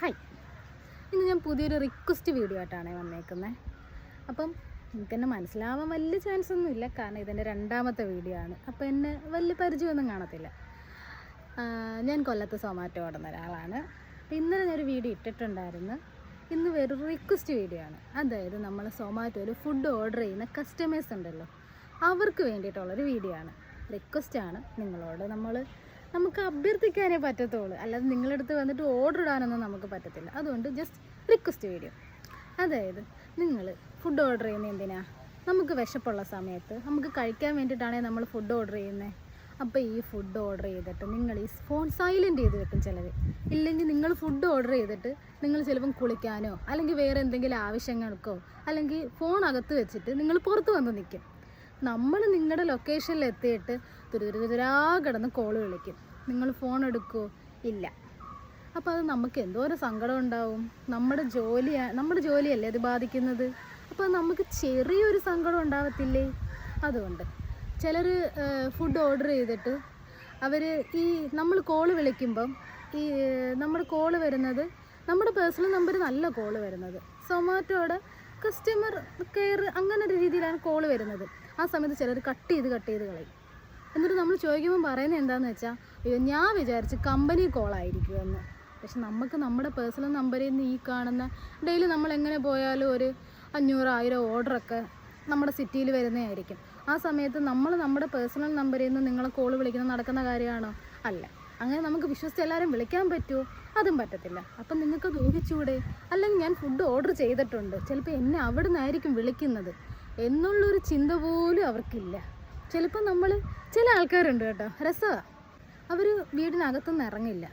Hi, ഇന്ന് ഞാൻ പുതിയൊരു റിക്വസ്റ്റ് വീഡിയോ ആയിട്ടാണ് വന്നേക്കുന്നത്. അപ്പം എനിക്കെന്നെ മനസ്സിലാവാൻ വലിയ ചാൻസ് ഒന്നുമില്ല, കാരണം ഇതെൻ്റെ രണ്ടാമത്തെ വീഡിയോ ആണ്. അപ്പോൾ എന്നെ വലിയ പരിചയമൊന്നും കാണത്തില്ല. ഞാൻ കൊല്ലത്ത് സൊമാറ്റോ ഓടുന്ന ഒരാളാണ്. അപ്പോൾ ഇന്നലെ ഞാനൊരു വീഡിയോ ഇട്ടിട്ടുണ്ടായിരുന്നു. ഇന്ന് വേറൊരു റിക്വസ്റ്റ് വീഡിയോ ആണ്. അതായത് നമ്മൾ സൊമാറ്റോയിൽ ഫുഡ് ഓർഡർ ചെയ്യുന്ന കസ്റ്റമേഴ്സ് ഉണ്ടല്ലോ, അവർക്ക് വേണ്ടിയിട്ടുള്ളൊരു വീഡിയോ ആണ്. റിക്വസ്റ്റാണ്. നിങ്ങളോട് നമുക്ക് അഭ്യർത്ഥിക്കാനേ പറ്റത്തുള്ളൂ, അല്ലാതെ നിങ്ങളടുത്ത് വന്നിട്ട് ഓർഡർ ഇടാനൊന്നും നമുക്ക് പറ്റത്തില്ല. അതുകൊണ്ട് ജസ്റ്റ് റിക്വസ്റ്റ് വീഡിയോ. അതായത് നിങ്ങൾ ഫുഡ് ഓർഡർ ചെയ്യുന്നത് എന്തിനാ? നമുക്ക് വിശപ്പുള്ള സമയത്ത് നമുക്ക് കഴിക്കാൻ വേണ്ടിയിട്ടാണെങ്കിൽ നമ്മൾ ഫുഡ് ഓർഡർ ചെയ്യുന്നത്. അപ്പോൾ ഈ ഫുഡ് ഓർഡർ ചെയ്തിട്ട് നിങ്ങൾ ഈ ഫോൺ സൈലൻറ്റ് ചെയ്ത് വെക്കും ചിലർ. ഇല്ലെങ്കിൽ നിങ്ങൾ ഫുഡ് ഓർഡർ ചെയ്തിട്ട് നിങ്ങൾ ചിലപ്പം കുളിക്കാനോ അല്ലെങ്കിൽ വേറെ എന്തെങ്കിലും ആവശ്യങ്ങൾക്കോ അല്ലെങ്കിൽ ഫോൺ അകത്ത് വെച്ചിട്ട് നിങ്ങൾ പുറത്ത് വന്ന് നിൽക്കും. നമ്മൾ നിങ്ങളുടെ ലൊക്കേഷനിൽ എത്തിയിട്ട് തുരുതുരാ കിടന്ന് കോൾ വിളിക്കും. നിങ്ങൾ ഫോൺ എടുക്കുമോ? ഇല്ല. അപ്പോൾ അത് നമുക്ക് എന്തോരം സങ്കടം ഉണ്ടാവും. നമ്മുടെ ജോലിയല്ലേ അത് ബാധിക്കുന്നത്. അപ്പോൾ നമുക്ക് ചെറിയൊരു സങ്കടം ഉണ്ടാവത്തില്ലേ? അതുകൊണ്ട് ചിലർ ഫുഡ് ഓർഡർ ചെയ്തിട്ട് അവർ നമ്മൾ കോള് വിളിക്കുമ്പം നമ്മുടെ കോള് വരുന്നത് നമ്മുടെ പേഴ്സണൽ നമ്പർ നല്ല കോള് വരുന്നത് സൊമാറ്റോയുടെ കസ്റ്റമർ കെയർ അങ്ങനെ ഒരു രീതിയിലാണ് കോള് വരുന്നത്. ആ സമയത്ത് ചിലർ കട്ട് ചെയ്ത് കളയും. എന്നിട്ട് നമ്മൾ ചോദിക്കുമ്പോൾ പറയുന്നത് എന്താണെന്ന് വെച്ചാൽ, അയ്യോ ഞാൻ വിചാരിച്ച് കമ്പനി കോളായിരിക്കുമെന്ന്. പക്ഷെ നമുക്ക് നമ്മുടെ പേഴ്സണൽ നമ്പറിൽ നിന്ന് ഈ കാണുന്ന ഡെയിലി നമ്മൾ എങ്ങനെ പോയാലും ഒരു 500-1000 ഓർഡറൊക്കെ നമ്മുടെ സിറ്റിയിൽ വരുന്നതായിരിക്കും. ആ സമയത്ത് നമ്മുടെ പേഴ്സണൽ നമ്പറിൽ നിന്ന് നിങ്ങളെ കോൾ വിളിക്കുന്നത് നടക്കുന്ന കാര്യമാണോ? അല്ല. അങ്ങനെ നമുക്ക് വിശ്വസിച്ച് എല്ലാവരും വിളിക്കാൻ പറ്റുമോ? അതും പറ്റത്തില്ല. അപ്പം നിങ്ങൾക്കത് ഊഹിച്ചൂടെ? അല്ലെങ്കിൽ ഞാൻ ഫുഡ് ഓർഡർ ചെയ്തിട്ടുണ്ട്, ചിലപ്പോൾ എന്നെ അവിടെ നിന്നായിരിക്കും വിളിക്കുന്നത് എന്നുള്ളൊരു ചിന്ത പോലും അവർക്കില്ല. ചിലപ്പോൾ ചില ആൾക്കാരുണ്ട് കേട്ടോ, രസമാണ്. അവർ വീടിനകത്തുനിന്ന് ഇറങ്ങില്ല,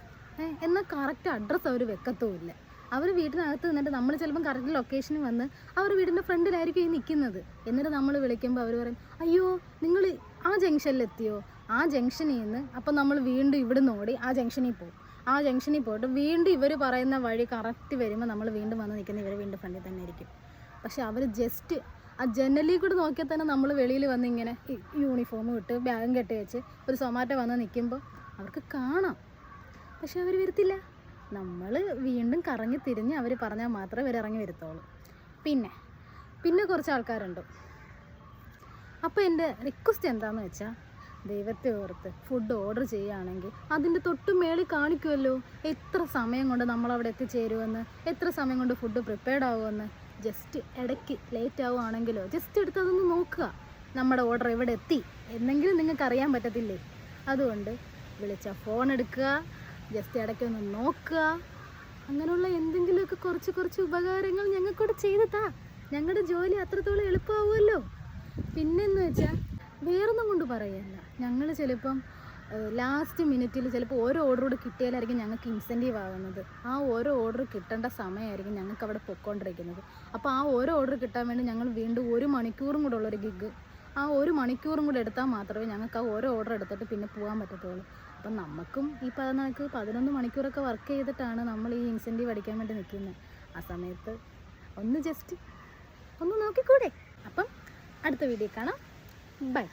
എന്നാൽ കറക്റ്റ് അഡ്രസ്സ് അവർ വെക്കത്തുമില്ല. അവർ വീട്ടിനകത്ത് നിന്നിട്ട് നമ്മൾ ചിലപ്പം കറക്റ്റ് ലൊക്കേഷനിൽ വന്ന് അവർ വീടിൻ്റെ ഫ്രണ്ടിലായിരിക്കും ഈ നിൽക്കുന്നത്. എന്നിട്ട് നമ്മൾ വിളിക്കുമ്പോൾ അവർ പറയും, അയ്യോ നിങ്ങൾ ആ ജംഗ്ഷനിലെത്തിയോ? ആ ജംഗ്ഷനിൽ നിന്ന് അപ്പം നമ്മൾ വീണ്ടും ഇവിടുന്ന് ഓടി ആ ജംഗ്ഷനിൽ പോകും. ആ ജംഗ്ഷനിൽ പോയിട്ട് വീണ്ടും ഇവർ പറയുന്ന വഴി കറക്റ്റ് വരുമ്പോൾ നമ്മൾ വീണ്ടും വന്ന് നിൽക്കുന്ന ഇവർ വീണ്ടും ഫ്രണ്ടിൽ തന്നെ ആയിരിക്കും. പക്ഷെ അവർ ജസ്റ്റ് ആ ജനലിൽ കൂടെ നോക്കിയാൽ തന്നെ നമ്മൾ വെളിയിൽ വന്ന് ഇങ്ങനെ യൂണിഫോം ഇട്ട് ബാഗും കെട്ടി വെച്ച് ഒരു സൊമാറ്റോ വന്ന് നിൽക്കുമ്പോൾ അവർക്ക് കാണാം. പക്ഷെ അവർ വരത്തില്ല. നമ്മൾ വീണ്ടും കറങ്ങി തിരിഞ്ഞ് അവർ പറഞ്ഞാൽ മാത്രമേ ഇവർ ഇറങ്ങി വരത്തുള്ളൂ. പിന്നെ കുറച്ച് ആൾക്കാരുണ്ട്. അപ്പോൾ എൻ്റെ റിക്വസ്റ്റ് എന്താണെന്ന് വെച്ചാൽ, ദൈവത്തെ ഓർത്ത് ഫുഡ് ഓർഡർ ചെയ്യുകയാണെങ്കിൽ അതിൻ്റെ തൊട്ട് മേളിൽ കാണിക്കുമല്ലോ എത്ര സമയം കൊണ്ട് നമ്മളവിടെ എത്തിച്ചേരുമെന്ന്, എത്ര സമയം കൊണ്ട് ഫുഡ് പ്രിപ്പയർഡ് ആവുമെന്ന്. ജസ്റ്റ് ഇടയ്ക്ക് ലേറ്റ് ആവുകയാണെങ്കിലോ ജസ്റ്റ് എടുത്ത് അതൊന്ന് നോക്കുക, നമ്മുടെ ഓർഡർ എവിടെ എത്തി എന്നെങ്കിലും നിങ്ങൾക്ക് അറിയാൻ പറ്റത്തില്ലേ. അതുകൊണ്ട് വിളിച്ചാൽ ഫോൺ എടുക്കുക, ജസ്റ്റ് ഇടയ്ക്കൊന്ന് നോക്കുക. അങ്ങനെയുള്ള എന്തെങ്കിലുമൊക്കെ കുറച്ച് ഉപകാരങ്ങൾ ഞങ്ങൾക്കൂടെ ചെയ്തിട്ടാ ഞങ്ങളുടെ ജോലി അത്രത്തോളം എളുപ്പമാവുമല്ലോ. പിന്നെന്ന് വെച്ചാൽ വേറൊന്നും കൊണ്ട് പറയല്ല, ഞങ്ങൾ ചിലപ്പം ലാസ്റ്റ് മിനിറ്റിൽ ചിലപ്പോൾ ഓരോ ഓർഡർ കൂടെ കിട്ടിയാലായിരിക്കും ഞങ്ങൾക്ക് ഇൻസെൻറ്റീവ് ആകുന്നത്. ആ ഓരോ ഓർഡർ കിട്ടേണ്ട സമയമായിരിക്കും ഞങ്ങൾക്ക് അവിടെ പൊയ്ക്കൊണ്ടിരിക്കുന്നത്. അപ്പോൾ ആ ഓരോ ഓർഡർ കിട്ടാൻ വേണ്ടി ഞങ്ങൾ വീണ്ടും 1 മണിക്കൂറും കൂടെ ഉള്ളൊരു ഗിഗ്, ആ 1 മണിക്കൂറും കൂടെ എടുത്താൽ മാത്രമേ ഞങ്ങൾക്ക് ആ ഓരോ ഓർഡർ എടുത്തിട്ട് പിന്നെ പോകാൻ പറ്റത്തുള്ളൂ. അപ്പം നമുക്കും ഈ 11 മണിക്കൂറൊക്കെ വർക്ക് ചെയ്തിട്ടാണ് നമ്മൾ ഈ ഇൻസെൻറ്റീവ് അടിക്കാൻ വേണ്ടി നിൽക്കുന്നത്. ആ സമയത്ത് ഒന്ന് ജസ്റ്റ് ഒന്ന് നോക്കിക്കൂടെ? അപ്പം അടുത്ത വീഡിയോ കാണാം. ബൈ.